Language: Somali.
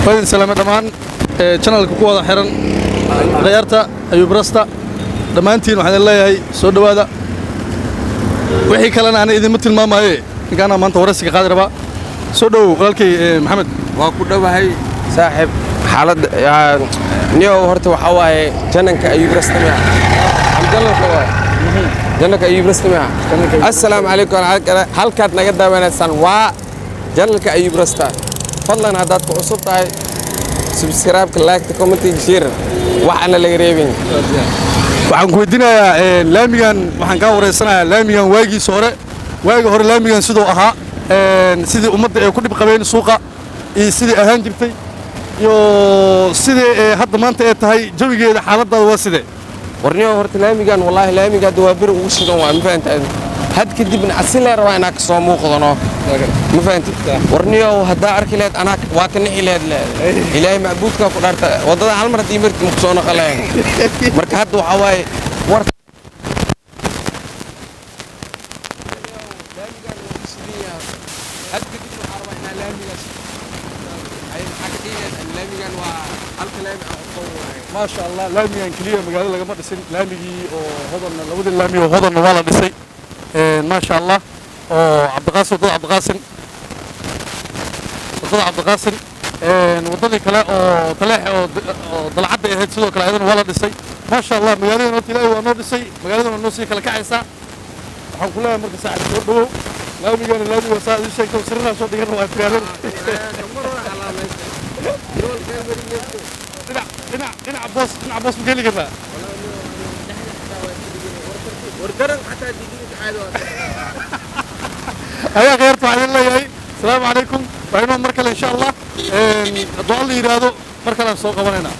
وين سلامة دمان channel كوكو حرن غيرته أيوب رستا دمانتين وحنا الله هاي سود هذا وحي كلنا أنا إذا مثل ما هي كان ما أنت ورثك قادر بقى سودو قالك محمد وكل ما هي صاحب حالة يا نيو هرت وحواي جنك أيوب رستا عبد الله كوا جنك أيوب رستا السلام عليكم هل كانت نجد من السنوا جنك أيوب رستا فضلا هذا كأسطة هاي سبسكرايب لايك كومنتي شير وحنا اللي قريبين waxaan ku weydiinayaa laamigan waxaan ka wareysanayaa laamigan waagi hore laamigan sidoo ahaa sidii ummadda ay ku dib qabeen suuqa iyo sidii ahaan jirtay iyo sidii hadda maanta ay tahay jawigeeda xaaladda waa sidee warniyo horta laamigan wallahi laamiga dawaabir ugu shidan waa ma fahantaad had kadib asile rabaa inaa ka soo muuqdano ma fahanti warniyo hadaa arki leed ana waa ka nixi leed ilaahay macbuudka ku dharta wadada hal mar hadii markii ku soo naqaleen marka hadda waxa waaye war laamigan ugu shidan had kadib waxa rabaa inaa laamigaas ay xaqdiyeed laamigan waa hal kalaami aan u qowray ما شاء الله laamigan kaliya magaalada laga ma dhisin laamigii oo hodanna labada laami oo hodanna waa la dhisay ما شاء الله عبد القاسم عبد القاسم وضدي كلا طلع ضلعت هاد سلوك كلا أيضا ولا دسي ما شاء الله مجالين وقت لا ونور دسي مجالين ونوسي كلا كعيسى حن كلها مرة ساعة تقولوا لا مجال لا مجال ساعة الشيء توصلنا شو دقيقة وافرارين هنا عباس مجالي كذا وردرن حتى دقيقة حلوة هيا غيرت على الله ياي السلام عليكم وعينهم مركل إن شاء الله الضوء اللي يرادوا مركل سوق قبلنا